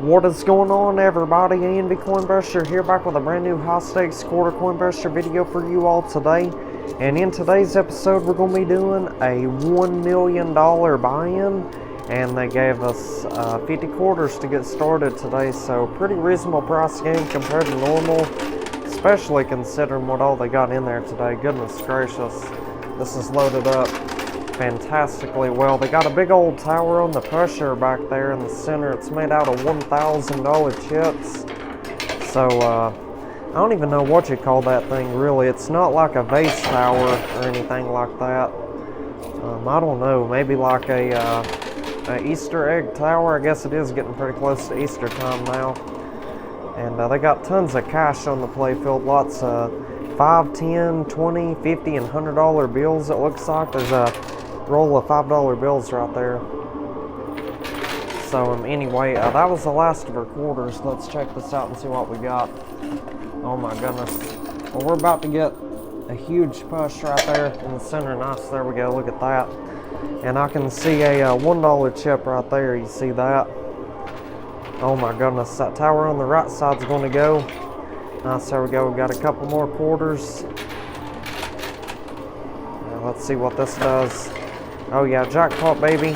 What is going on, everybody? Andy Coinbuster here, back with a brand new high stakes quarter Coinbuster video for you all today. And in today's episode, we're going to be doing a $1 million buy-in, and they gave us 50 quarters to get started today. So pretty reasonable price game compared to normal, especially considering what all they got in there today. Goodness gracious, this is loaded up fantastically well. They got a big old tower on the pressure back there in the center. It's made out of $1,000 chips. So I don't even know what you call that thing really. It's not like a vase tower or anything like that. I don't know, maybe like a Easter egg tower. I guess it is getting pretty close to Easter time now. And they got tons of cash on the playfield, lots of 5, 10, 20, 50, and $100 bills. It looks like there's a roll of $5 bills right there. So anyway, that was the last of our quarters. Let's check this out and see what we got. Oh my goodness. Well, we're about to get a huge push right there in the center. Nice, there we go, look at that. And I can see a $1 chip right there, you see that? Oh my goodness, that tower on the right side's going to go. Nice, there we go, we got a couple more quarters. Now, let's see what this does. Oh yeah, jackpot baby.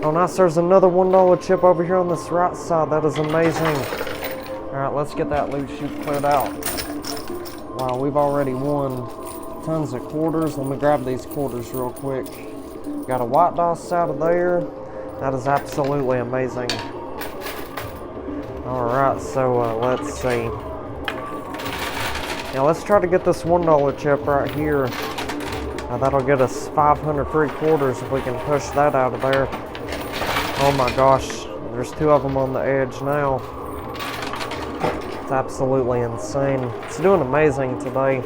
Oh nice, there's another $1 chip over here on this right side. That is amazing. Alright, let's get that loot chute cleared out. Wow, we've already won tons of quarters. Let me grab these quarters real quick. Got a white dice out of there. That is absolutely amazing. Alright, so let's see. Now let's try to get this $1 chip right here. That'll get us 500 free quarters if we can push that out of there. Oh my gosh, there's two of them on the edge now. It's absolutely insane. It's doing amazing today.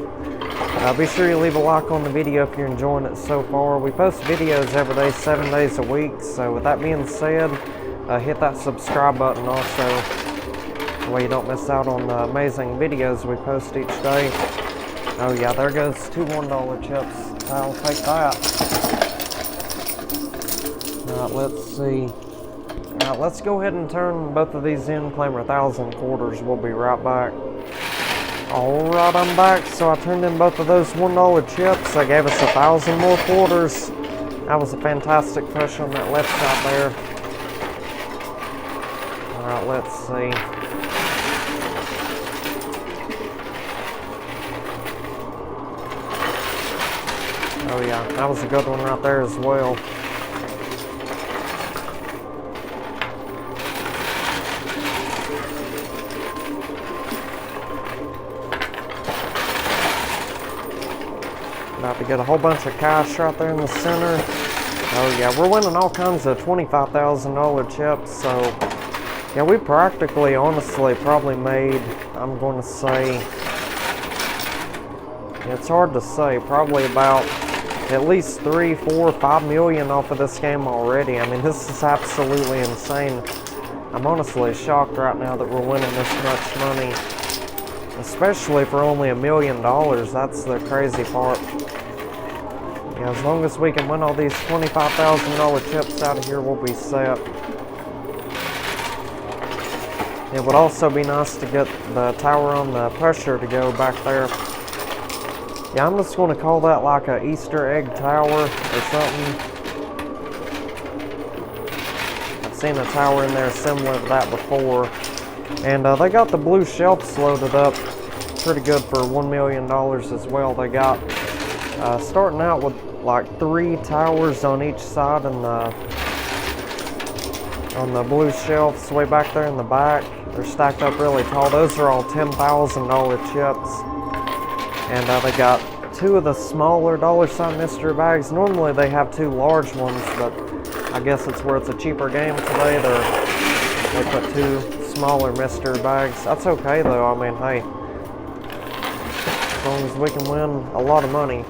Be sure you leave a like on the video if you're enjoying it so far. We post videos every day, 7 days a week. So with that being said, hit that subscribe button also. That way you don't miss out on the amazing videos we post each day. Oh yeah, there goes two $1 chips. I'll take that. Alright, let's see. Alright, let's go ahead and turn both of these in, claim our 1,000 quarters. We'll be right back. Alright, I'm back. So I turned in both of those $1 chips. They gave us 1,000 more quarters. That was a fantastic push on that left side there. Alright, let's see. Oh yeah, that was a good one right there as well. About to get a whole bunch of cash right there in the center. Oh yeah, we're winning all kinds of $25,000 chips. So yeah, we practically, honestly, probably made, I'm going to say, it's hard to say, probably about at least 3, 4, 5 million off of this game already. I mean, this is absolutely insane. I'm honestly shocked right now that we're winning this much money, especially for only $1 million. That's the crazy part. Yeah, as long as we can win all these $25,000 chips out of here, we'll be set. It would also be nice to get the tower on the pressure to go back there. Yeah, I'm just going to call that like a Easter egg tower or something. I've seen a tower in there similar to that before. And they got the blue shelves loaded up pretty good for $1 million as well. They got starting out with like 3 towers on each side and on the blue shelves way back there in the back. They're stacked up really tall. Those are all $10,000 chips. And they got 2 of the smaller $sign mystery bags. Normally they have 2 large ones, but I guess it's where it's a cheaper game today. They put 2 smaller mystery bags. That's okay though. I mean, hey, as long as we can win a lot of money.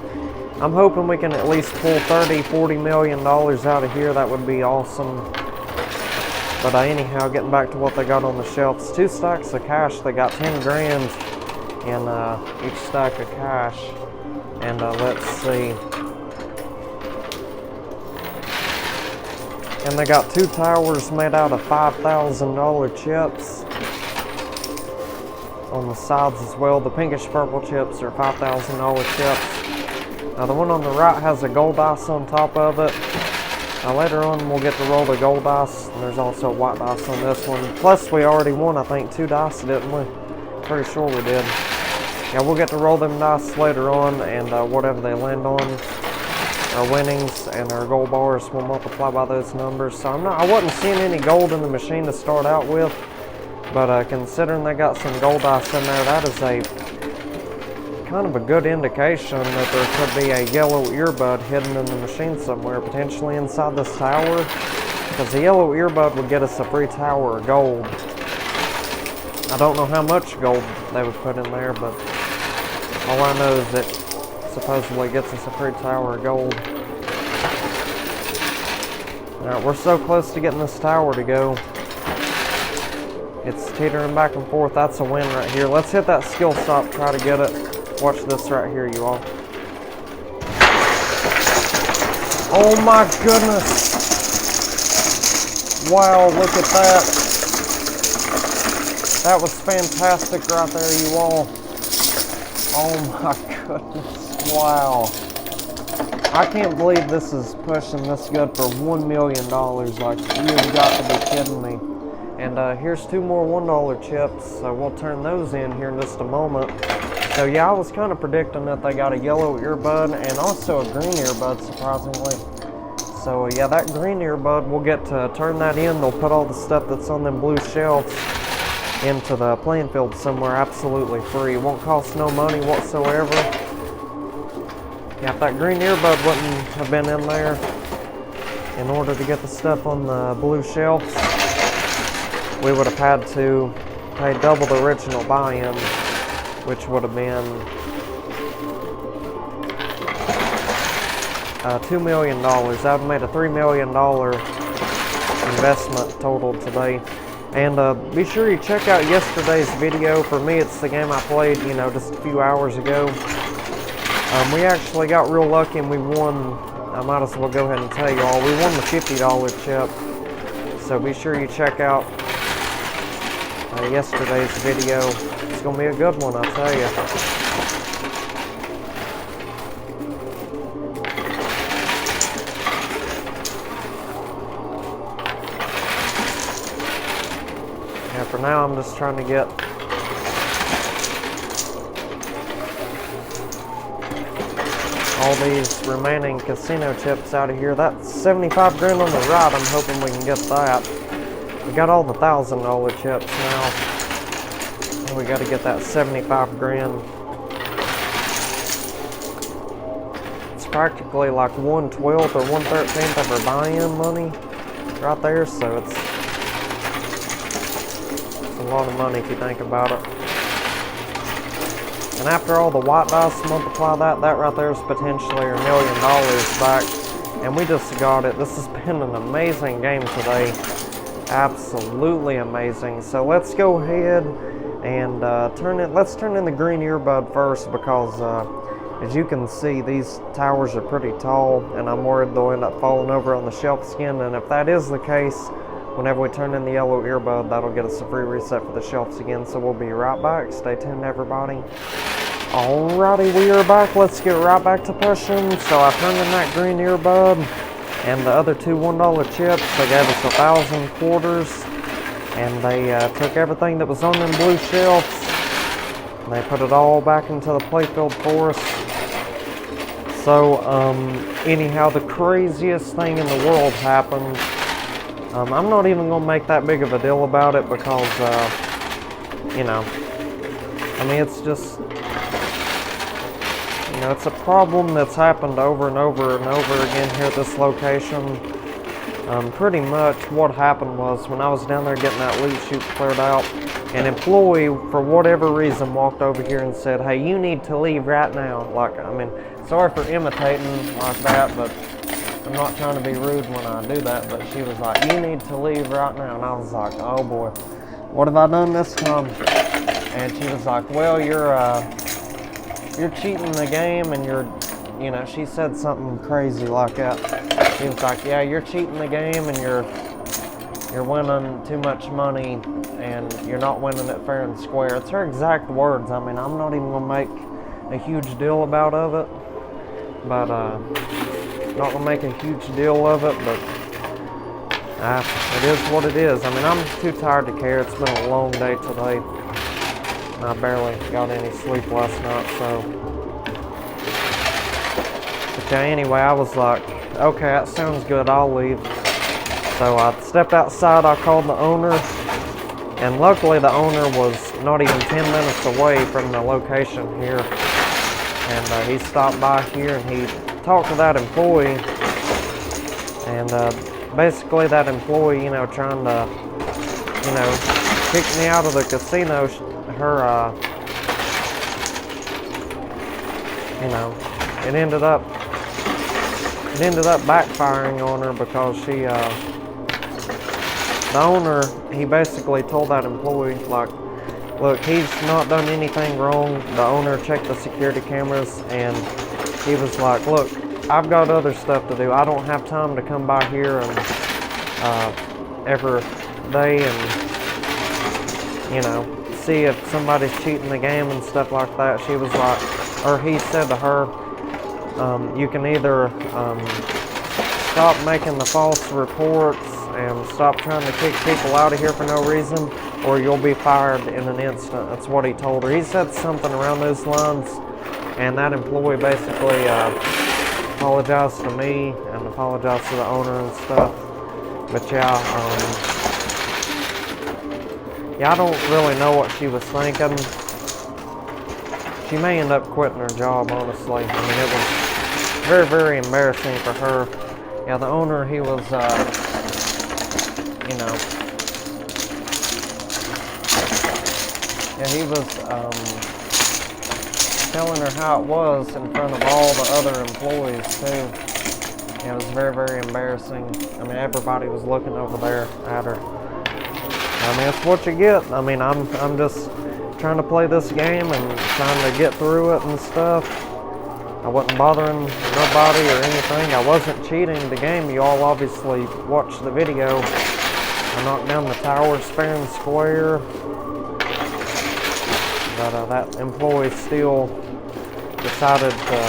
I'm hoping we can at least pull $30–40 million out of here. That would be awesome. But anyhow, getting back to what they got on the shelves. 2 stacks of cash. They got 10 grand in each stack of cash. And let's see. And they got 2 towers made out of $5,000 chips on the sides as well. The pinkish purple chips are $5,000 chips. Now the one on the right has a gold dice on top of it. Now later on we'll get to roll the gold dice, and there's also white dice on this one. Plus we already won, I think, 2 dice, didn't we? Pretty sure we did. Yeah, we'll get to roll them dice later on, and whatever they land on, our winnings and our gold bars will multiply by those numbers. So I wasn't seeing any gold in the machine to start out with, but considering they got some gold dice in there, that is a kind of a good indication that there could be a yellow earbud hidden in the machine somewhere, potentially inside this tower, because the yellow earbud would get us a free tower of gold. I don't know how much gold they would put in there, but all I know is it supposedly gets us a free tower of gold. Alright, we're so close to getting this tower to go. It's teetering back and forth. That's a win right here. Let's hit that skill stop, try to get it. Watch this right here, you all. Oh my goodness! Wow, look at that. That was fantastic right there, you all. Oh my goodness. Wow. I can't believe this is pushing this good for $1 million. Like, you've got to be kidding me. And here's 2 more $1 chips, so we'll turn those in here in just a moment. So yeah, I was kind of predicting that they got a yellow earbud and also a green earbud, surprisingly. So yeah, that green earbud, we'll get to turn that in. They'll put all the stuff that's on them blue shelves into the playing field somewhere absolutely free. It won't cost no money whatsoever. Yeah, if that green earbud wouldn't have been in there in order to get the stuff on the blue shelves, we would have had to pay double the original buy-in, which would have been $2 million. That would have made a $3 million investment total today. And be sure you check out yesterday's video. For me, it's the game I played, you know, just a few hours ago. We actually got real lucky and we won. I might as well go ahead and tell you all, we won the $50 chip. So be sure you check out yesterday's video. It's gonna be a good one, I'll tell you. Yeah, for now I'm just trying to get all these remaining casino chips out of here. That's 75 grand on the right. I'm hoping we can get that. We got all the $1,000 chips now. And we got to get that 75 grand. It's practically like 1/12 or 1/13 of our buy-in money right there. So it's a lot of money if you think about it. And after all the white dice multiply that right there is potentially $1 million back. And we just got it. This has been an amazing game today. Absolutely amazing. So let's go ahead and let's turn in the green earbud first, because as you can see, these towers are pretty tall and I'm worried they'll end up falling over on the shelf skin. And if that is the case, whenever we turn in the yellow earbud, that'll get us a free reset for the shelves again. So we'll be right back. Stay tuned, everybody. Alrighty, we are back. Let's get right back to pushing. So I turned in that green earbud and the other 2 $1 chips. They gave us 1,000 quarters, and they took everything that was on them blue shelves and they put it all back into the playfield for us. So anyhow, the craziest thing in the world happened. I'm not even gonna make that big of a deal about it, because you know, I mean, it's just, you know, it's a problem that's happened over and over and over again here at this location. Pretty much what happened was, when I was down there getting that loot chute cleared out, an employee, for whatever reason, walked over here and said, "Hey, you need to leave right now." Like, I mean, sorry for imitating like that, but I'm not trying to be rude when I do that. But she was like, "You need to leave right now." And I was like, "Oh boy, what have I done this time?" And she was like, "Well, you're cheating the game, and you know," she said something crazy like that. He was like, yeah, you're cheating the game and you're winning too much money and you're not winning it fair and square. It's her exact words. I mean, I'm not even gonna make a huge deal about of it, but not gonna make a huge deal of it, but it is what it is. I mean, I'm too tired to care. It's been a long day today. I barely got any sleep last night, so. Okay, anyway, I was like, okay, that sounds good, I'll leave. So I stepped outside, I called the owner, and luckily the owner was not even 10 minutes away from the location here. And he stopped by here and he talked to that employee. And basically that employee, you know, trying to, you know, kick me out of the casino, her, you know, it ended up backfiring on her because she, the owner, he basically told that employee, like, look, he's not done anything wrong. The owner checked the security cameras and he was like, look, I've got other stuff to do. I don't have time to come by here and every day and, you know, see if somebody's cheating the game and stuff like that. She was like, or he said to her, you can either stop making the false reports and stop trying to kick people out of here for no reason, or you'll be fired in an instant. That's what he told her. He said something around those lines, and that employee basically apologized to me and apologized to the owner and stuff. But yeah, I don't really know what she was thinking. She may end up quitting her job, honestly. I mean, it was very, very embarrassing for her. Yeah, the owner, he was, you know, yeah, he was telling her how it was in front of all the other employees, too. Yeah, it was very, very embarrassing. I mean, everybody was looking over there at her. I mean, it's what you get. I mean, I'm just trying to play this game and trying to get through it and stuff. I wasn't bothering nobody or anything. I wasn't cheating the game. You all obviously watched the video. I knocked down the towers fair and square. But that employee still decided to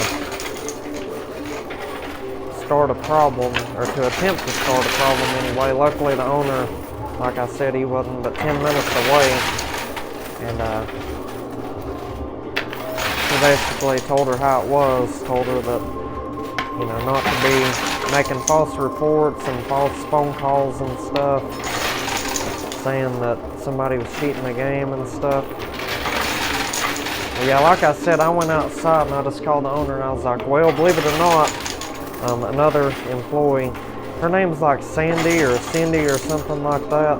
start a problem, or to attempt to start a problem anyway. Luckily the owner, like I said, he wasn't but 10 minutes away. And he basically told her how it was, told her that, you know, not to be making false reports and false phone calls and stuff, saying that somebody was cheating the game and stuff. But yeah, like I said, I went outside and I just called the owner and I was like, well, believe it or not, another employee, her name's like Sandy or Cindy or something like that.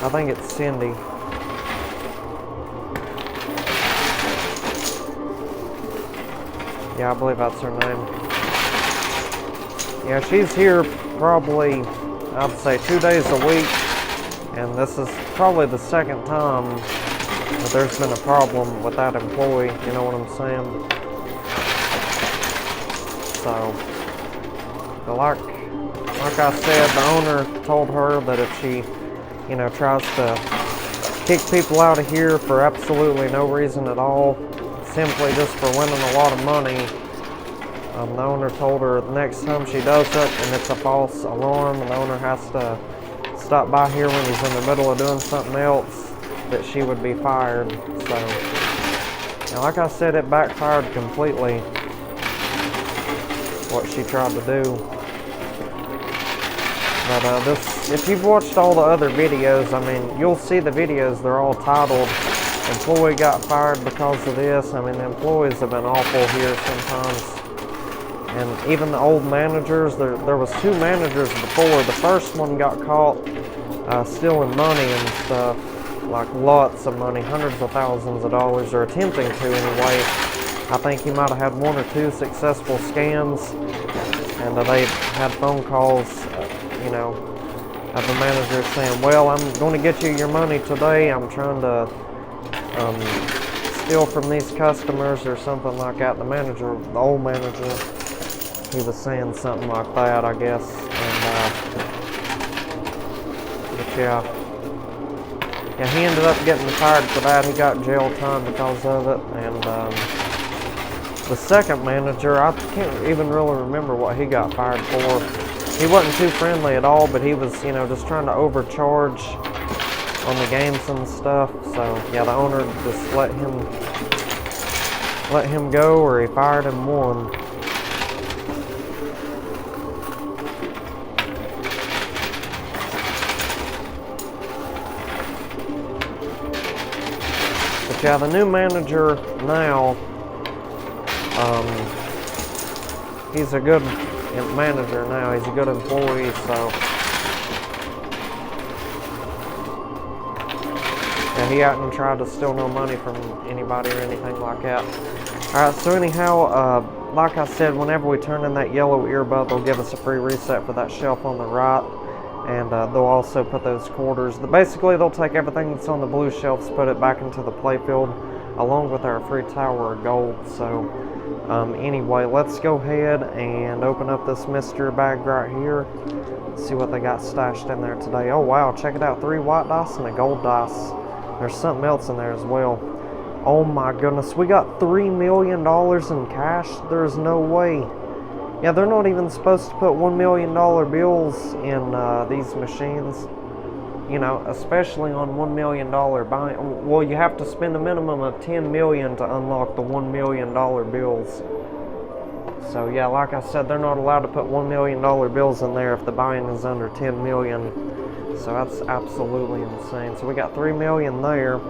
I think it's Cindy. Yeah, I believe that's her name. Yeah, she's here probably, I'd say 2 days a week. And this is probably the second time that there's been a problem with that employee, you know what I'm saying? So, like I said, the owner told her that if she, you know, tries to kick people out of here for absolutely no reason at all, simply just for winning a lot of money, the owner told her the next time she does it and it's a false alarm and the owner has to stop by here when he's in the middle of doing something else, that she would be fired. So, and like I said, it backfired completely, what she tried to do. But if you've watched all the other videos, I mean, you'll see the videos, they're all titled, employee got fired because of this. I mean, the employees have been awful here sometimes. And even the old managers, there was 2 managers before. The first one got caught stealing money and stuff, like lots of money, hundreds of thousands of dollars, or attempting to anyway. I think he might have had 1 or 2 successful scams, and they had phone calls, you know, of the manager saying, well, I'm going to get you your money today. I'm trying to steal from these customers or something like that. The manager, the old manager. He was saying something like that, I guess. And but yeah. Yeah, he ended up getting fired for that. He got jail time because of it. And the second manager, I can't even really remember what he got fired for. He wasn't too friendly at all, but he was, you know, just trying to overcharge on the games and stuff. So yeah, the owner just let him go, or he fired him one. But yeah, the new manager now, he's a good manager now. He's a good employee, so yeah, he hadn't tried to steal no money from anybody or anything like that. Alright, so anyhow, like I said, whenever we turn in that yellow earbud, they'll give us a free reset for that shelf on the right. And they'll also put those quarters. Basically, they'll take everything that's on the blue shelves, put it back into the playfield, along with our free tower of gold. So, anyway, let's go ahead and open up this mystery bag right here. See what they got stashed in there today. Oh, wow, check it out. 3 white dice and a gold dice. There's something else in there as well. Oh, my goodness. We got $3 million in cash. There's no way. Yeah, they're not even supposed to put $1 million bills in these machines. You know, especially on $1 million buy. Well, you have to spend a minimum of $10 million to unlock the $1 million bills. So yeah, like I said, they're not allowed to put $1 million bills in there if the buy-in is under $10 million. So that's absolutely insane. So we got $3 million there.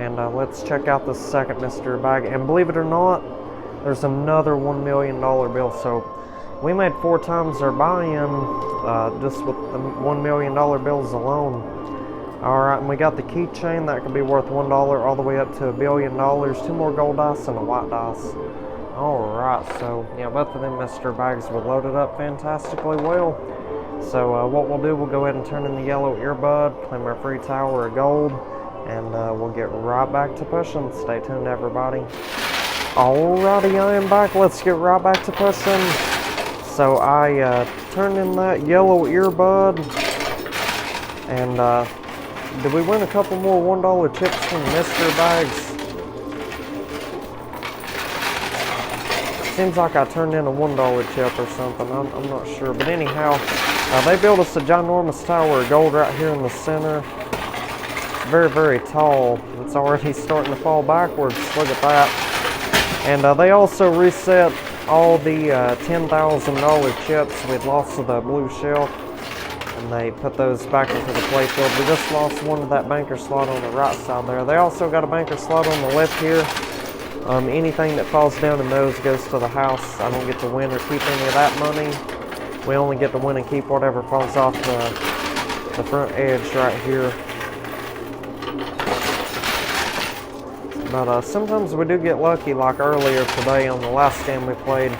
And let's check out the second mystery bag. And believe it or not, there's another $1 million bill. So we made 4 times our buy-in just with the $1 million bills alone. Alright, and we got the keychain that could be worth $1 all the way up to $1 billion. 2 more gold dice and a white dice. Alright, so yeah, both of them mystery bags were loaded up fantastically well. So what we'll do, we'll go ahead and turn in the yellow earbud, claim our free tower of gold, and we'll get right back to pushing. Stay tuned, everybody. Alrighty, I am back. Let's get right back to pushing. So I turned in that yellow earbud, and did we win a couple more $1 chips from the mystery bags? Seems like I turned in a $1 chip or something. I'm not sure, but anyhow, they built us a ginormous tower of gold right here in the center. Very, very tall. It's already starting to fall backwards. Look at that. And they also reset all the $10,000 chips we'd lost to the blue shelf, and they put those back into the playfield. We just lost one of that banker slot on the right side there. They also got a banker slot on the left here. Anything that falls down in those goes to the house. I don't get to win or keep any of that money. We only get to win and keep whatever falls off the front edge right here. But sometimes we do get lucky, like earlier today on the last game we played.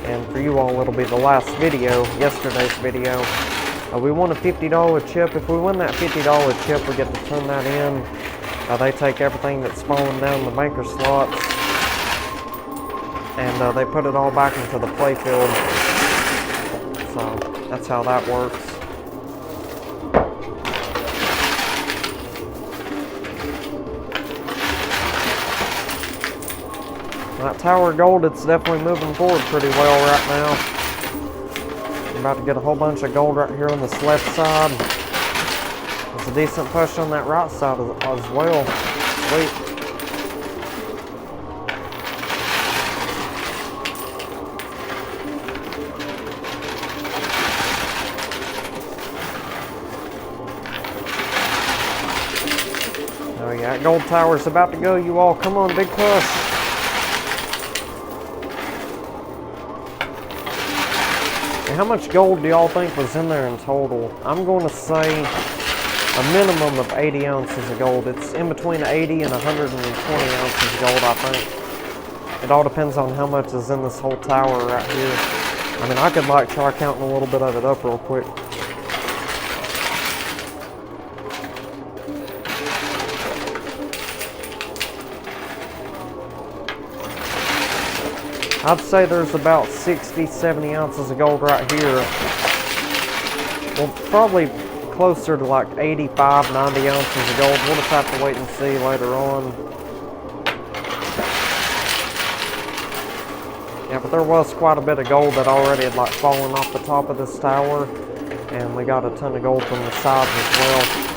And for you all, it'll be the last video, yesterday's video. We won a $50 chip. If we win that $50 chip, we get to turn that in. They take everything that's fallen down the banker slots, and they put it all back into the playfield. So that's how that works. That tower of gold, it's definitely moving forward pretty well right now. I'm about to get a whole bunch of gold right here on this left side. It's a decent push on that right side as well. Sweet. Oh yeah, that gold tower's about to go, you all. Come on, big push. How much gold do y'all think was in there in total? I'm going to say a minimum of 80 ounces of gold. It's in between 80 and 120 ounces of gold, I think. It all depends on how much is in this whole tower right here. I mean, I could like try counting a little bit of it up real quick. I'd say there's about 60, 70 ounces of gold right here. Well, probably closer to like 85, 90 ounces of gold. We'll just have to wait and see later on. Yeah, but there was quite a bit of gold that already had like fallen off the top of this tower. And we got a ton of gold from the sides as well.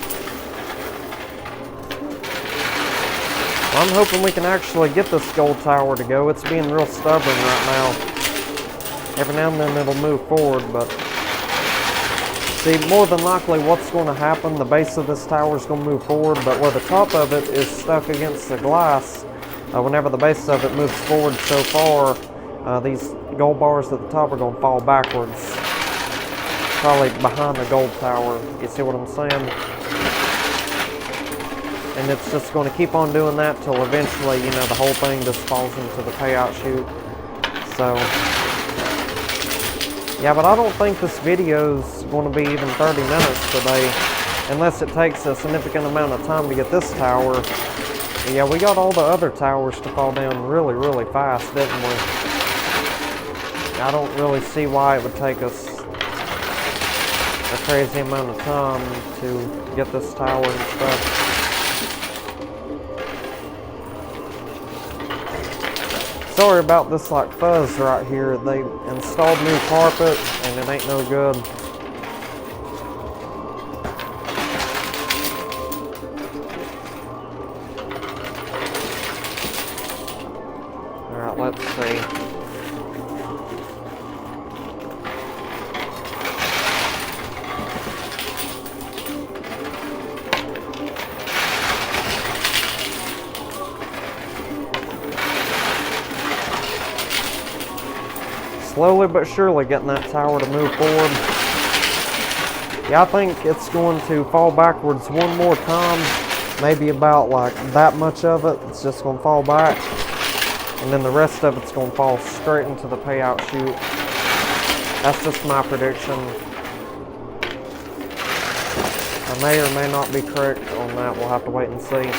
I'm hoping we can actually get this gold tower to go. It's being real stubborn right now. Every now and then it'll move forward, but see, more than likely what's going to happen, the base of this tower is going to move forward, but where the top of it is stuck against the glass, whenever the base of it moves forward so far, these gold bars at the top are going to fall backwards. Probably behind the gold tower. You see what I'm saying? And it's just going to keep on doing that till eventually, you know, the whole thing just falls into the payout chute. So, yeah, but I don't think this video's going to be even 30 minutes today, unless it takes a significant amount of time to get this tower. But yeah, we got all the other towers to fall down really, really fast, didn't we? I don't really see why it would take us a crazy amount of time to get this tower and stuff. Sorry about this like fuzz right here. They installed new carpet and it ain't no good. Alright, let's see. Slowly but surely getting that tower to move forward. Yeah, I think it's going to fall backwards one more time. Maybe about like that much of it. It's just going to fall back. And then the rest of it's going to fall straight into the payout chute. That's just my prediction. I may or may not be correct on that. We'll have to wait and see.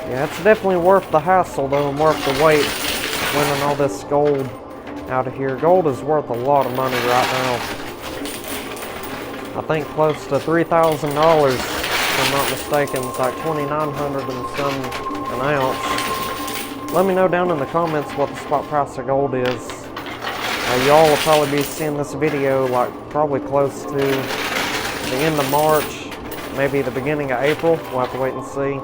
Yeah, it's definitely worth the hassle though, and worth the wait winning all this gold out of here. Gold is worth a lot of money right now. I think close to $3,000 if I'm not mistaken. It's like $2,900 and some an ounce. Let me know down in the comments what the spot price of gold is. Y'all will probably be seeing this video like probably close to the end of March, maybe the beginning of April. We'll have to wait and see.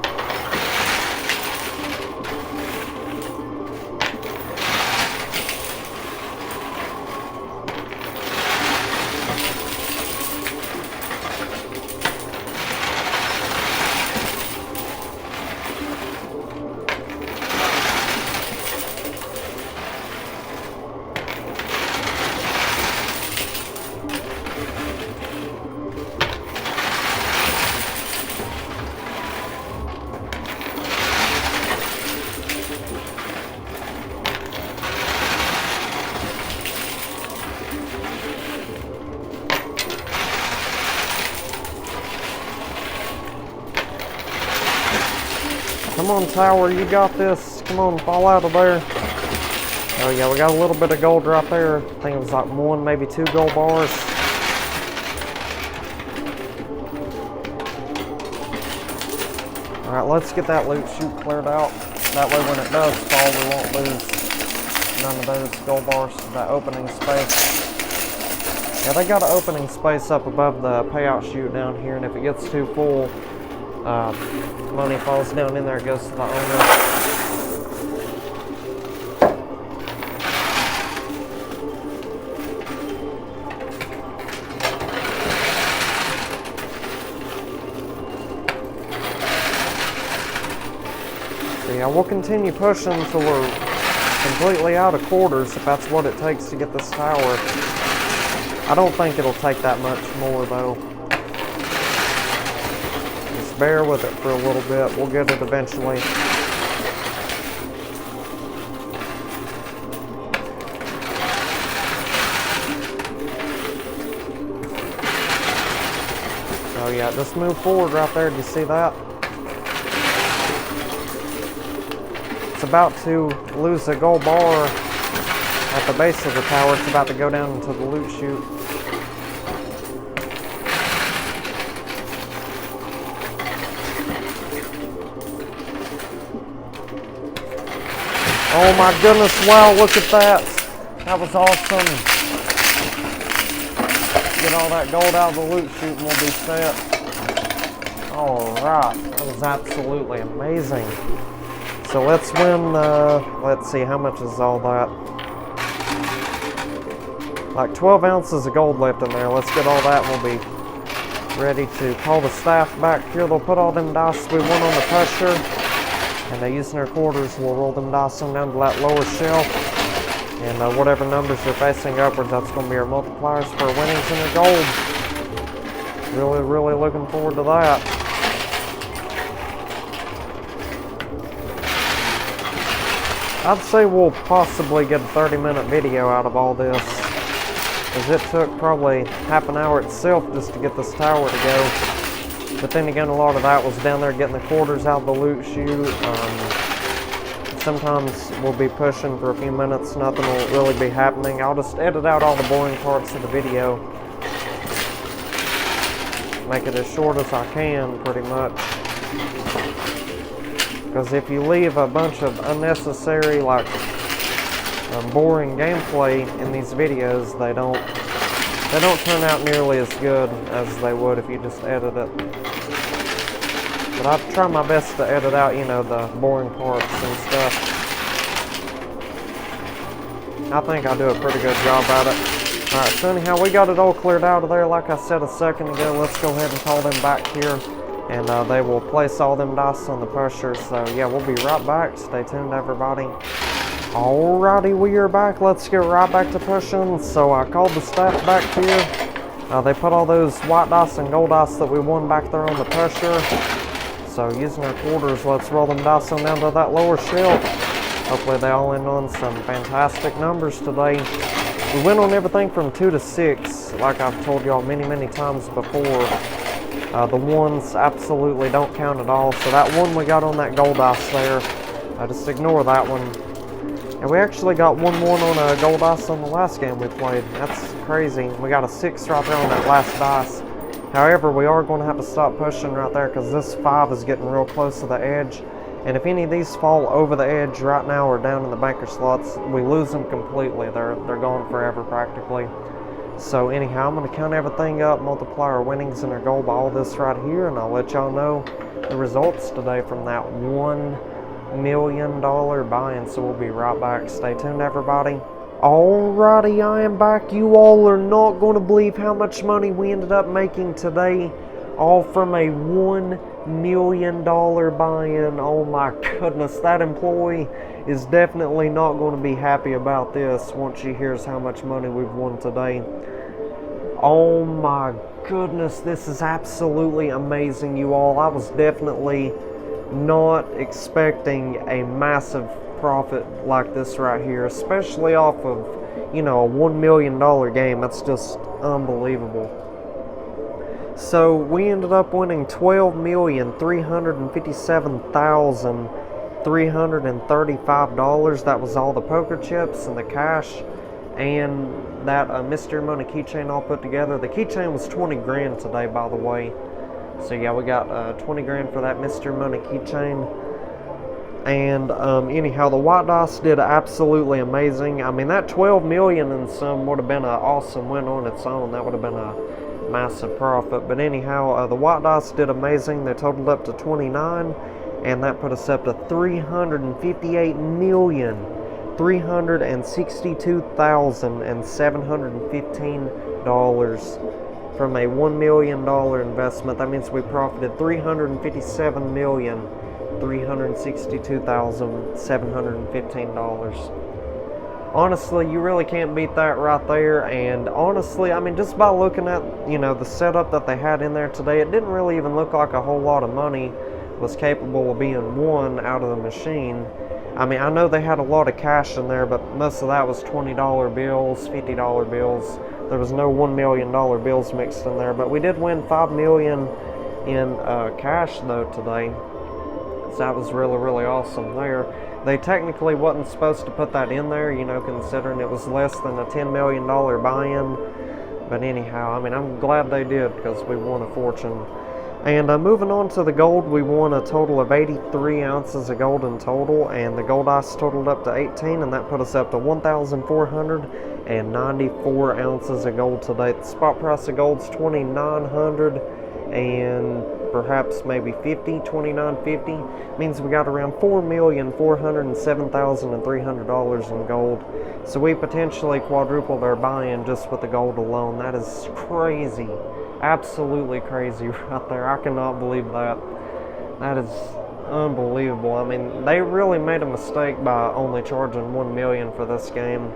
Come on, tower, you got this. Come on, fall out of there. Oh yeah, we got a little bit of gold right there. I think it was like one, maybe two gold bars. Alright, let's get that loot chute cleared out. That way when it does fall, we won't lose none of those gold bars, that opening space. Yeah, they got an opening space up above the payout chute down here, and if it gets too full, money falls down in there, it goes to the owner. So yeah, we'll continue pushing until we're completely out of quarters, if that's what it takes to get this tower. I don't think it'll take that much more though. Bear with it for a little bit. We'll get it eventually. Oh yeah, just move forward right there. Do you see that? It's about to lose a gold bar at the base of the tower. It's about to go down into the loot chute. Oh my goodness, wow, look at that. That was awesome. Get all that gold out of the loot chute and we'll be set. Alright, that was absolutely amazing. So let's win, let's see, how much is all that? Like 12 ounces of gold left in there. Let's get all that and we'll be ready to call the staff back here. They'll put all them dice we won on the pusher. And using their quarters, we'll roll them dice on down to that lower shelf. And whatever numbers they're facing upwards, that's going to be our multipliers for winnings and their gold. Really, really looking forward to that. I'd say we'll possibly get a 30-minute video out of all this, as it took probably half an hour itself just to get this tower to go. But then again, a lot of that was down there getting the quarters out of the loot chute. Sometimes we'll be pushing for a few minutes, nothing will really be happening. I'll just edit out all the boring parts of the video. Make it as short as I can, pretty much. Because if you leave a bunch of unnecessary, like, boring gameplay in these videos, they don't turn out nearly as good as they would if you just edit it. But I try my best to edit out, you know, the boring parts and stuff. I think I do a pretty good job at it. Alright, so anyhow, we got it all cleared out of there. Like I said a second ago, let's go ahead and call them back here. And they will place all them dice on the pusher. So yeah, we'll be right back. Stay tuned, everybody. Alrighty, we are back. Let's get right back to pushing. So I called the staff back here. They put all those white dice and gold dice that we won back there on the pusher. So using our quarters, let's roll them dice on down to that lower shelf. Hopefully they all end on some fantastic numbers today. We went on everything from 2 to 6, like I've told y'all many, many times before. The ones absolutely don't count at all. So that one we got on that gold dice there, just ignore that one. And we actually got 1-1 on a gold dice on the last game we played. That's crazy. We got a 6 right there on that last dice. However, we are going to have to stop pushing right there because this 5 is getting real close to the edge. And if any of these fall over the edge right now or down in the banker slots, we lose them completely. They're gone forever practically. So anyhow, I'm going to count everything up, multiply our winnings and our gold by all this right here, and I'll let y'all know the results today from that $1 million buy-in. So we'll be right back. Stay tuned, everybody. Alrighty, I am back. You all are not going to believe how much money we ended up making today, all from a $1 million buy-in. Oh my goodness, that employee is definitely not going to be happy about this once she hears how much money we've won today. Oh my goodness, this is absolutely amazing, you all. I was definitely not expecting a massive profit like this right here, especially off of, you know, a $1 million game. That's just unbelievable. So we ended up winning $12,357,335. That was all the poker chips and the cash and that mystery money keychain all put together. The keychain was 20 grand today, by the way. So yeah, we got 20 grand for that mystery money keychain. And anyhow, the white dice did absolutely amazing. I mean, that 12 million and some would have been an awesome win on its own. That would have been a massive profit. But anyhow, the white dice did amazing. They totaled up to 29, and that put us up to $358,362,715 from a $1 million investment. That means we profited $357,362,715. Honestly, you really can't beat that right there. And honestly, I mean, just by looking at, you know, the setup that they had in there today, it didn't really even look like a whole lot of money. was capable of being won out of the machine. I mean, I know they had a lot of cash in there, but most of that was $20 bills, $50 bills. There was no $1 million bills mixed in there, but we did win $5 million in cash though today. So that was really, really awesome there. They technically wasn't supposed to put that in there, you know, considering it was less than a $10 million buy-in. But anyhow, I mean, I'm glad they did because we won a fortune. And moving on to the gold, we won a total of 83 ounces of gold in total, and the gold ice totaled up to 18, and that put us up to 1,494 ounces of gold today. The spot price of gold's 2,900 and perhaps maybe 2950. Means we got around $4,407,300 in gold. So we potentially quadrupled our buy-in just with the gold alone. That is crazy. Absolutely crazy right there. I cannot believe that. That is unbelievable. I mean, they really made a mistake by only charging $1 million for this game.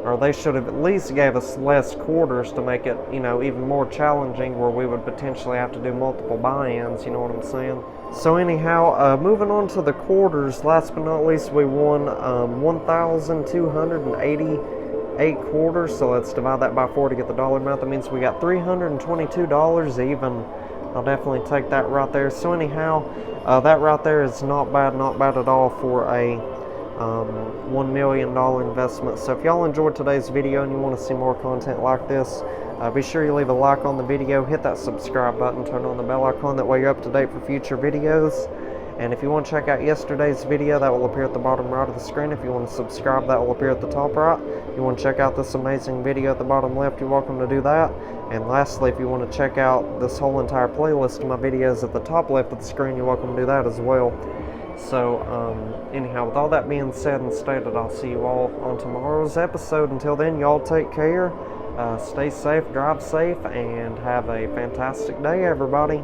Or they should have at least gave us less quarters to make it, you know, even more challenging, where we would potentially have to do multiple buy-ins, you know what I'm saying? So anyhow, moving on to the quarters, last but not least, we won 1,288 quarters, so let's divide that by 4 to get the dollar amount. That means we got $322 even. I'll definitely take that right there. So anyhow, that right there is not bad at all for a $1 million investment. So if y'all enjoyed today's video and you want to see more content like this, be sure you leave a like on the video, hit that subscribe button, turn on the bell icon, that way you're up to date for future videos. And if you want to check out yesterday's video, that will appear at the bottom right of the screen. If you want to subscribe, that will appear at the top right. If you want to check out this amazing video at the bottom left, you're welcome to do that. And lastly, if you want to check out this whole entire playlist of my videos at the top left of the screen, you're welcome to do that as well. So, anyhow, with all that being said and stated, I'll see you all on tomorrow's episode. Until then, y'all take care, stay safe, drive safe, and have a fantastic day, everybody.